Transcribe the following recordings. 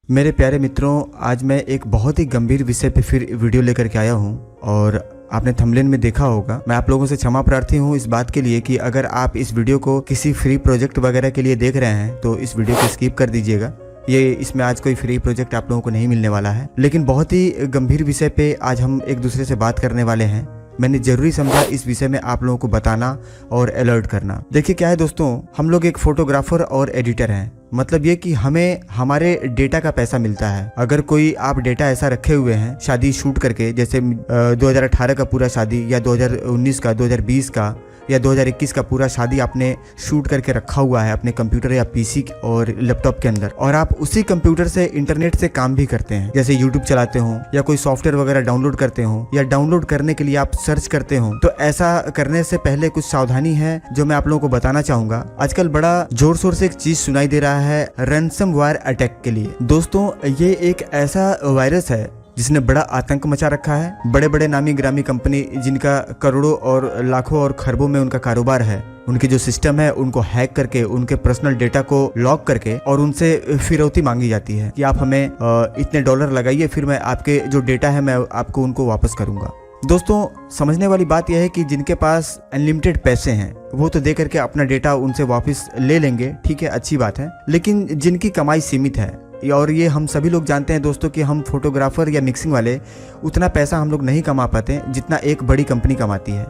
मेरे प्यारे मित्रों, आज मैं एक बहुत ही गंभीर विषय पे फिर वीडियो लेकर के आया हूँ और आपने थंबनेल में देखा होगा। मैं आप लोगों से क्षमा प्रार्थी हूँ इस बात के लिए कि अगर आप इस वीडियो को किसी फ्री प्रोजेक्ट वगैरह के लिए देख रहे हैं तो इस वीडियो को स्किप कर दीजिएगा। ये इसमें आज कोई फ्री प्रोजेक्ट आप लोगों को नहीं मिलने वाला है, लेकिन बहुत ही गंभीर विषय पे आज हम एक दूसरे से बात करने वाले हैं। मैंने जरूरी समझा इस विषय में आप लोगों को बताना और अलर्ट करना। देखिए क्या है दोस्तों, हम लोग एक फोटोग्राफर और एडिटर हैं। मतलब ये कि हमें हमारे डेटा का पैसा मिलता है। अगर कोई आप डेटा ऐसा रखे हुए हैं शादी शूट करके, जैसे 2018 का पूरा शादी या 2019 का, 2020 का या 2021 का पूरा शादी आपने शूट करके रखा हुआ है अपने कंप्यूटर या पीसी और लैपटॉप के अंदर, और आप उसी कंप्यूटर से इंटरनेट से काम भी करते हैं, जैसे यूट्यूब चलाते हो या कोई सॉफ्टवेयर वगैरह डाउनलोड करते हो या डाउनलोड करने के लिए आप सर्च करते हो, तो ऐसा करने से पहले कुछ सावधानी है जो मैं आप लोगों को बताना चाहूंगा। आजकल बड़ा जोर शोर से एक चीज सुनाई दे रहा है रैनसमवेयर अटैक के लिए। दोस्तों, ये एक ऐसा वायरस है जिसने बड़ा आतंक मचा रखा है। बड़े बड़े नामी ग्रामी कंपनी जिनका करोड़ों और लाखों और खरबों में उनका कारोबार है, उनके जो सिस्टम है उनको हैक करके उनके पर्सनल डेटा को लॉक करके और उनसे फिरौती मांगी जाती है कि आप हमें इतने डॉलर लगाइए, फिर मैं आपके जो डेटा है मैं आपको उनको वापस करूंगा। दोस्तों, समझने वाली बात यह है कि जिनके पास अनलिमिटेड पैसे हैं वो तो दे करके अपना डेटा उनसे वापस ले लेंगे, ठीक है, अच्छी बात है। लेकिन जिनकी कमाई सीमित है, और ये हम सभी लोग जानते हैं दोस्तों कि हम फोटोग्राफर या मिक्सिंग वाले उतना पैसा हम लोग नहीं कमा पाते जितना एक बड़ी कंपनी कमाती है।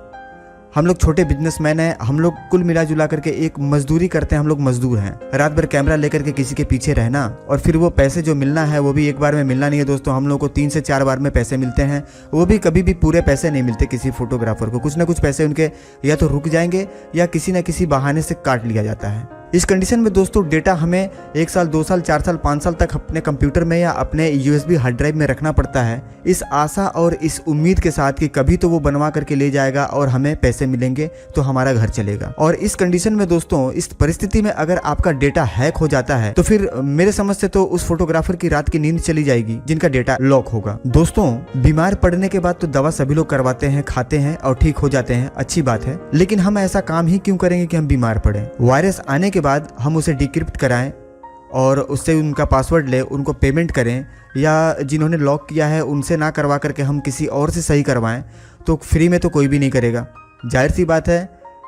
हम लोग छोटे बिजनेसमैन हैं, हम लोग कुल मिला जुला करके एक मजदूरी करते हैं, हम लोग मजदूर हैं। रात भर कैमरा लेकर के किसी के पीछे रहना और फिर वो पैसे जो मिलना है वो भी एक बार में मिलना नहीं है दोस्तों। हम लोग को 3 से 4 बार में पैसे मिलते हैं, वो भी कभी भी पूरे पैसे नहीं मिलते। किसी फोटोग्राफर को कुछ ना कुछ पैसे उनके या तो रुक जाएंगे या किसी न किसी बहाने से काट लिया जाता है। इस कंडीशन में दोस्तों डेटा हमें 1 साल, 2 साल, 4 साल, 5 साल तक अपने कंप्यूटर में या अपने USB हार्ड ड्राइव में रखना पड़ता है, इस आशा और इस उम्मीद के साथ कि कभी तो वो बनवा करके ले जाएगा और हमें पैसे मिलेंगे तो हमारा घर चलेगा। और इस कंडीशन में दोस्तों, इस परिस्थिति में अगर आपका डेटा हैक हो जाता है तो फिर मेरे समझ से तो उस फोटोग्राफर की रात की नींद चली जाएगी जिनका डेटा लॉक होगा। दोस्तों, बीमार पड़ने के बाद तो दवा सभी लोग करवाते हैं, खाते हैं और ठीक हो जाते हैं, अच्छी बात है। लेकिन हम ऐसा काम ही क्यों करेंगे कि हम बीमार पड़े? वायरस आने के बाद हम उसे डिक्रिप्ट कराएं और उससे उनका पासवर्ड ले, उनको पेमेंट करें, या जिन्होंने लॉक किया है उनसे ना करवा करके हम किसी और से सही करवाएं, तो फ्री में तो कोई भी नहीं करेगा। जाहिर सी बात है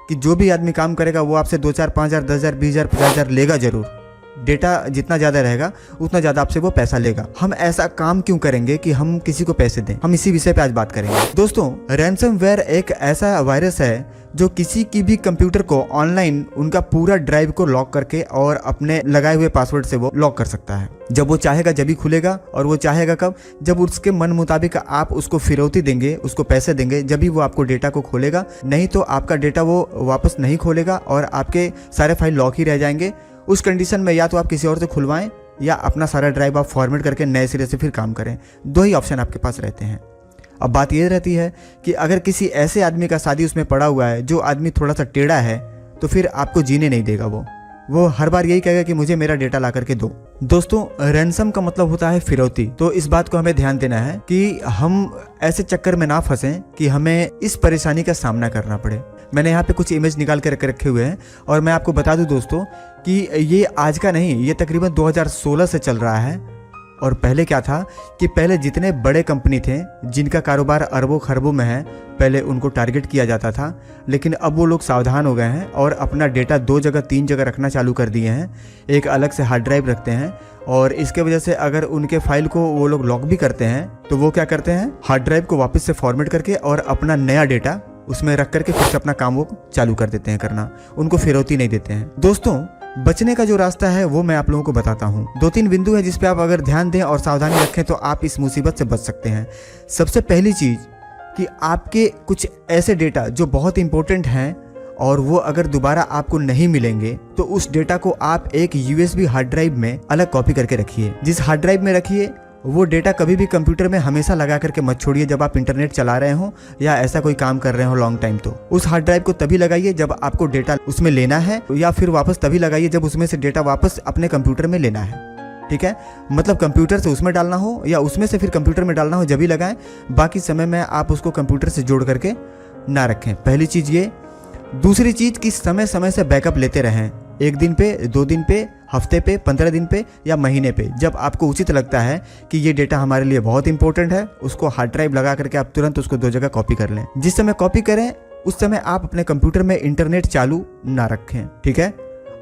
कि जो भी आदमी काम करेगा वो आपसे 2-4, 5,000, 10,000, 20,000, 50,000 लेगा जरूर। डेटा जितना ज़्यादा रहेगा उतना ज़्यादा आपसे वो पैसा लेगा। हम ऐसा काम क्यों करेंगे कि हम किसी को पैसे दें? हम इसी विषय पे आज बात करेंगे। दोस्तों, रैनसमवेयर एक ऐसा वायरस है जो किसी की भी कंप्यूटर को ऑनलाइन उनका पूरा ड्राइव को लॉक करके और अपने लगाए हुए पासवर्ड से वो लॉक कर सकता है। जब वो चाहेगा जब ही खुलेगा, और वो चाहेगा कब? जब उसके मन मुताबिक आप उसको फिरौती देंगे, उसको पैसे देंगे, जब भी वो आपको डेटा को खोलेगा। नहीं तो आपका डेटा वो वापस नहीं खोलेगा और आपके सारे फाइल लॉक ही रह जाएंगे। उस कंडीशन में या तो आप किसी और से खुलवाएं या अपना सारा ड्राइव आप फॉर्मेट करके नए सिरे से फिर काम करें। 2 ही ऑप्शन आपके पास रहते हैं। अब बात यह रहती है कि अगर किसी ऐसे आदमी का शादी उसमें पड़ा हुआ है जो आदमी थोड़ा सा टेढ़ा है, तो फिर आपको जीने नहीं देगा। वो हर बार यही कहेगा कि मुझे मेरा डेटा ला करके दो। दोस्तों, रैनसम का मतलब होता है फिरौती। तो इस बात को हमें ध्यान देना है कि हम ऐसे चक्कर में ना फंसें कि हमें इस परेशानी का सामना करना पड़े। मैंने यहाँ पे कुछ इमेज निकाल के रखे हुए हैं और मैं आपको बता दूं दोस्तों कि ये आज का नहीं, ये तकरीबन 2016 से चल रहा है। और पहले क्या था कि पहले जितने बड़े कंपनी थे जिनका कारोबार अरबों खरबों में है, पहले उनको टारगेट किया जाता था। लेकिन अब वो लोग सावधान हो गए हैं और अपना डेटा 2 जगह 3 जगह रखना चालू कर दिए हैं। एक अलग से हार्ड ड्राइव रखते हैं और इसके वजह से अगर उनके फाइल को वो लोग लॉक भी करते हैं तो वो क्या करते हैं, हार्ड ड्राइव को वापस से फॉर्मेट करके और अपना नया डेटा उसमें रख करके फिर से अपना काम वो चालू कर देते हैं करना। उनको फिरौती नहीं देते हैं। दोस्तों, बचने का जो रास्ता है वो मैं आप लोगों को बताता हूँ। 2-3 बिंदु है जिस पे आप अगर ध्यान दें और सावधानी रखें तो आप इस मुसीबत से बच सकते हैं। सबसे पहली चीज कि आपके कुछ ऐसे डेटा जो बहुत इंपॉर्टेंट हैं और वो अगर दोबारा आपको नहीं मिलेंगे तो उस डेटा को आप एक USB हार्ड ड्राइव में अलग कॉपी करके रखिए। जिस हार्ड ड्राइव में रखिए वो डेटा कभी भी कंप्यूटर में हमेशा लगा करके मत छोड़िए जब आप इंटरनेट चला रहे हो या ऐसा कोई काम कर रहे हो लॉन्ग टाइम। तो उस हार्ड ड्राइव को तभी लगाइए जब आपको डेटा उसमें लेना है, या फिर वापस तभी लगाइए जब उसमें से डेटा वापस अपने कंप्यूटर में लेना है। ठीक है, मतलब कंप्यूटर से उसमें डालना हो या उसमें से फिर कंप्यूटर में डालना हो जब ही लगाएं। बाकी समय में आप उसको कंप्यूटर से जोड़ करके ना रखें। पहली चीज ये। दूसरी चीज कि समय समय से बैकअप लेते रहें। 1 दिन पे, 2 दिन पे, हफ्ते पे, 15 दिन पे या महीने पे, जब आपको उचित लगता है कि ये डेटा हमारे लिए बहुत इंपॉर्टेंट है, उसको हार्ड ड्राइव लगा करके आप तुरंत उसको 2 जगह कॉपी कर लें। जिस समय कॉपी करें उस समय आप अपने कंप्यूटर में इंटरनेट चालू ना रखें, ठीक है।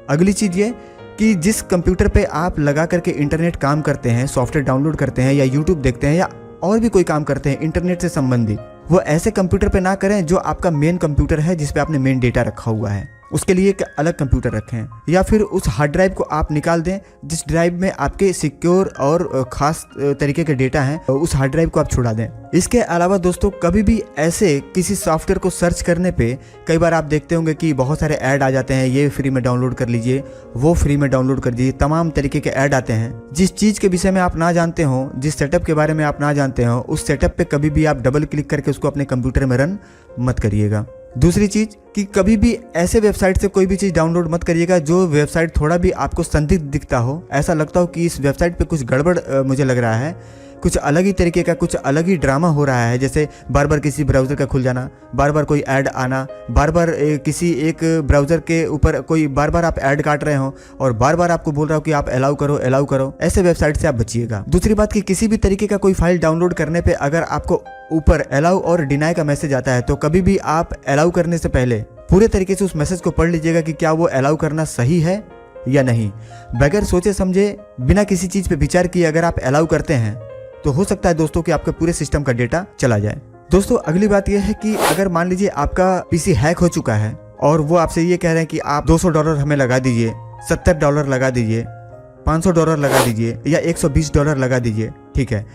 अगली चीज़ ये कि जिस कंप्यूटर पे आप लगा करके इंटरनेट काम करते हैं, सॉफ्टवेयर डाउनलोड करते हैं या यूट्यूब देखते हैं या और भी कोई काम करते हैं इंटरनेट से संबंधित, वो ऐसे कंप्यूटर पे ना करें जो आपका मेन कंप्यूटर है जिस पे आपने मेन डेटा रखा हुआ है। उसके लिए एक अलग कंप्यूटर रखें या फिर उस हार्ड ड्राइव को आप निकाल दें जिस ड्राइव में आपके सिक्योर और ख़ास तरीके के डेटा हैं, उस हार्ड ड्राइव को आप छुड़ा दें। इसके अलावा दोस्तों कभी भी ऐसे किसी सॉफ्टवेयर को सर्च करने पे कई बार आप देखते होंगे कि बहुत सारे ऐड आ जाते हैं, ये फ्री में डाउनलोड कर लीजिए, वो फ्री में डाउनलोड कर लीजिए, तमाम तरीके के ऐड आते हैं। जिस चीज़ के विषय में आप ना जानते हो, जिस सेटअप के बारे में आप ना जानते हो, उस सेटअप पे कभी भी आप डबल क्लिक करके उसको अपने कंप्यूटर में रन मत करिएगा। दूसरी चीज कि कभी भी ऐसे वेबसाइट से कोई भी चीज डाउनलोड मत करिएगा जो वेबसाइट थोड़ा भी आपको संदिग्ध दिखता हो, ऐसा लगता हो कि इस वेबसाइट पे कुछ गड़बड़ मुझे लग रहा है, कुछ अलग ही तरीके का, कुछ अलग ही ड्रामा हो रहा है। जैसे बार बार किसी ब्राउज़र का खुल जाना, बार बार कोई ऐड आना, बार बार किसी एक ब्राउज़र के ऊपर कोई बार बार आप ऐड काट रहे हो और बार बार आपको बोल रहा हो कि आप अलाउ करो, ऐसे वेबसाइट से आप बचिएगा। दूसरी बात कि किसी भी तरीके का कोई फाइल डाउनलोड करने पर अगर आपको ऊपर अलाउ और डिनाई का मैसेज आता है तो कभी भी आप अलाउ करने से पहले पूरे तरीके से उस मैसेज को पढ़ लीजिएगा कि क्या वो अलाउ करना सही है या नहीं। बगैर सोचे समझे, बिना किसी चीज पे विचार किए अगर आप अलाउ करते हैं तो हो सकता है दोस्तों कि आपके पूरे सिस्टम का डेटा चला जाए। दोस्तों अगली बात यह है कि अगर मान लीजिए आपका पीसी हैक हो चुका है और वो आपसे ये कह रहे हैं कि आप $200 हमें लगा दीजिए, $70 लगा दीजिए, $500 लगा दीजिए या $120 लगा दीजिए, ठीक है।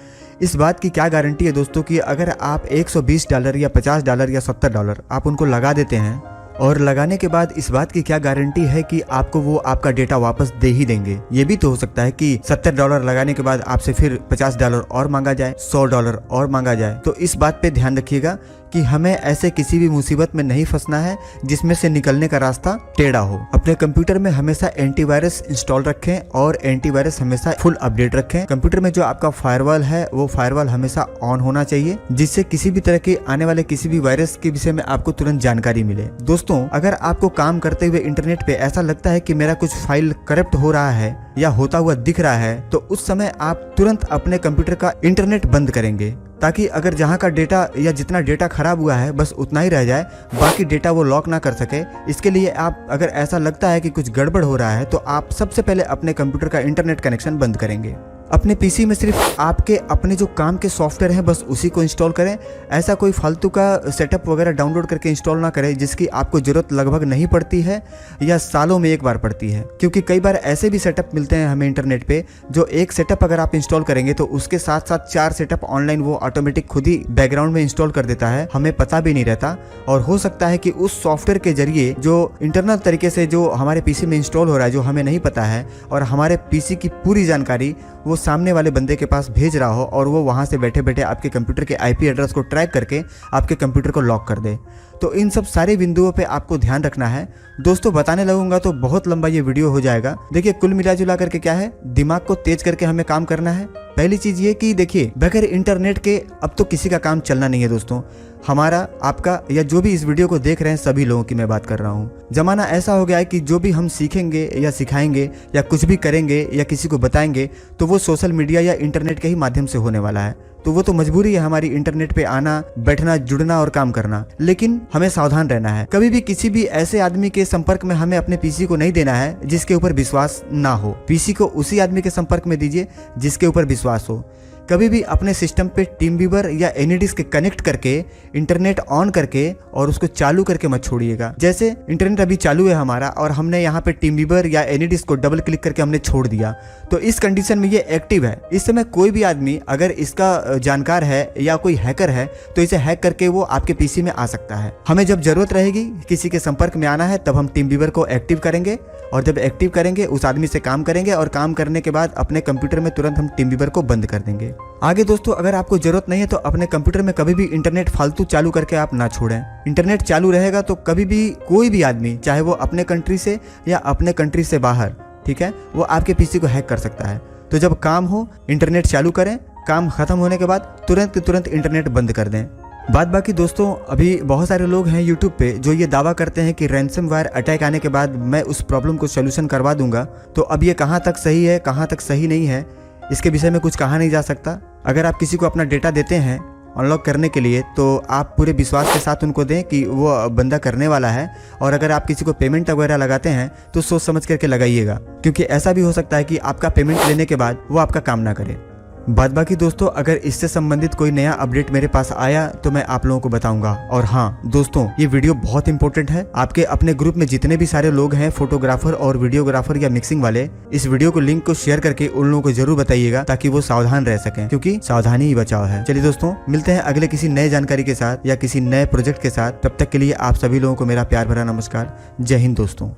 इस बात की क्या गारंटी है दोस्तों कि अगर आप $120 या $50 या $70 आप उनको लगा देते हैं और लगाने के बाद इस बात की क्या गारंटी है कि आपको वो आपका डेटा वापस दे ही देंगे। ये भी तो हो सकता है कि $70 लगाने के बाद आपसे फिर $50 और मांगा जाए, $100 और मांगा जाए। तो इस बात पे ध्यान रखिएगा कि हमें ऐसे किसी भी मुसीबत में नहीं फंसना है जिसमें से निकलने का रास्ता टेढ़ा हो। अपने कंप्यूटर में हमेशा एंटीवायरस इंस्टॉल रखें और एंटीवायरस हमेशा फुल अपडेट रखें। कंप्यूटर में जो आपका फायरवॉल है वो फायरवॉल हमेशा ऑन होना चाहिए जिससे किसी भी तरह के आने वाले किसी भी वायरस के विषय में आपको तुरंत जानकारी मिले। दोस्तों अगर आपको काम करते हुए इंटरनेट पे ऐसा लगता है कि मेरा कुछ फाइल करप्ट हो रहा है या होता हुआ दिख रहा है तो उस समय आप तुरंत अपने कंप्यूटर का इंटरनेट बंद करेंगे ताकि अगर जहां का डेटा या जितना डेटा खराब हुआ है बस उतना ही रह जाए, बाकी डेटा वो लॉक ना कर सके। इसके लिए आप अगर ऐसा लगता है कि कुछ गड़बड़ हो रहा है तो आप सबसे पहले अपने कंप्यूटर का इंटरनेट कनेक्शन बंद करेंगे। अपने पीसी में सिर्फ आपके अपने जो काम के सॉफ्टवेयर हैं बस उसी को इंस्टॉल करें। ऐसा कोई फालतू का सेटअप वगैरह डाउनलोड करके इंस्टॉल ना करें जिसकी आपको जरूरत लगभग नहीं पड़ती है या सालों में एक बार पड़ती है, क्योंकि कई बार ऐसे भी सेटअप मिलते हैं हमें इंटरनेट पे जो एक सेटअप अगर आप इंस्टॉल करेंगे तो उसके साथ साथ 4 सेटअप ऑनलाइन वो ऑटोमेटिक खुद ही बैकग्राउंड में इंस्टॉल कर देता है, हमें पता भी नहीं रहता। और हो सकता है कि उस सॉफ्टवेयर के जरिए जो इंटरनल तरीके से जो हमारे पीसी में इंस्टॉल हो रहा है जो हमें नहीं पता है और हमारे पीसी की पूरी जानकारी वो सामने वाले बंदे के पास भेज रहा हो और वो वहाँ से बैठे बैठे आपके कंप्यूटर के आईपी एड्रेस को ट्रैक करके आपके कंप्यूटर को लॉक कर दे। तो इन सब सारे बिंदुओं पे आपको ध्यान रखना है। दोस्तों बताने लगूंगा तो बहुत लंबा ये वीडियो हो जाएगा। देखिए कुल मिला जुला करके क्या है, दिमाग को तेज करके हमें काम करना है। पहली चीज ये कि देखिए बगैर इंटरनेट के अब तो किसी का काम चलना नहीं है दोस्तों, हमारा आपका या जो भी इस वीडियो को देख रहे हैं सभी लोगों की मैं बात कर रहा हूँ। जमाना ऐसा हो गया है कि जो भी हम सीखेंगे या सिखाएंगे या कुछ भी करेंगे या किसी को बताएंगे तो वो सोशल मीडिया या इंटरनेट के ही माध्यम से होने वाला है। तो वो तो मजबूरी है हमारी इंटरनेट पे आना, बैठना, जुड़ना और काम करना। लेकिन हमें सावधान रहना है। कभी भी किसी भी ऐसे आदमी के संपर्क में हमें अपने पीसी को नहीं देना है जिसके ऊपर विश्वास ना हो। पीसी को उसी आदमी के संपर्क में दीजिए जिसके ऊपर विश्वास हो। कभी भी अपने सिस्टम पे टीमवीवर या एनीडिस्क कनेक्ट करके इंटरनेट ऑन करके और उसको चालू करके मत छोड़िएगा। जैसे इंटरनेट अभी चालू है हमारा और हमने यहाँ पे टीमवीवर या एनीडिस्क को डबल क्लिक करके हमने छोड़ दिया तो इस कंडीशन में ये एक्टिव है। इस समय कोई भी आदमी अगर इसका जानकार है या कोई हैकर है तो इसे हैक करके वो आपके पीसी में आ सकता है। हमें जब जरूरत रहेगी किसी के संपर्क में आना है तब हम टीमवीवर को एक्टिव करेंगे और जब एक्टिव करेंगे उस आदमी से काम करेंगे और काम करने के बाद अपने कंप्यूटर में तुरंत हम टीमवीवर को बंद कर देंगे। आगे दोस्तों अगर आपको जरूरत नहीं है तो अपने कंप्यूटर में कभी भी इंटरनेट फालतू चालू करके आप ना छोड़ें। इंटरनेट चालू रहेगा तो कभी भी कोई भी आदमी चाहे वो अपने कंट्री से या अपने कंट्री से बाहर, ठीक है, वो आपके पीसी को हैक कर सकता है। तो जब काम हो इंटरनेट चालू करें, काम खत्म होने के बाद तुरंत इंटरनेट बंद कर दें। बात बाकी दोस्तों, अभी बहुत सारे लोग हैं यूट्यूब पे जो ये दावा करते हैं कि रैंसमवेयर अटैक आने के बाद मैं उस प्रॉब्लम को सोल्यूशन करवा दूंगा। तो अब ये कहाँ तक सही है, कहाँ तक सही नहीं है, इसके विषय में कुछ कहा नहीं जा सकता। अगर आप किसी को अपना डेटा देते हैं अनलॉक करने के लिए तो आप पूरे विश्वास के साथ उनको दें कि वो बंदा करने वाला है। और अगर आप किसी को पेमेंट वगैरह लगाते हैं तो सोच समझ करके लगाइएगा, क्योंकि ऐसा भी हो सकता है कि आपका पेमेंट लेने के बाद वो आपका काम ना करे। बात बाकी दोस्तों, अगर इससे संबंधित कोई नया अपडेट मेरे पास आया तो मैं आप लोगों को बताऊंगा। और हाँ दोस्तों, ये वीडियो बहुत इंपॉर्टेंट है। आपके अपने ग्रुप में जितने भी सारे लोग हैं फोटोग्राफर और वीडियोग्राफर या मिक्सिंग वाले, इस वीडियो को लिंक को शेयर करके उन लोगों को जरूर बताइएगा ताकि वो सावधान रह सकें, क्योंकि सावधानी ही बचाव है। चलिए दोस्तों, मिलते हैं अगले किसी नए जानकारी के साथ या किसी नए प्रोजेक्ट के साथ। तब तक के लिए आप सभी लोगों को मेरा प्यार भरा नमस्कार। जय हिंद दोस्तों।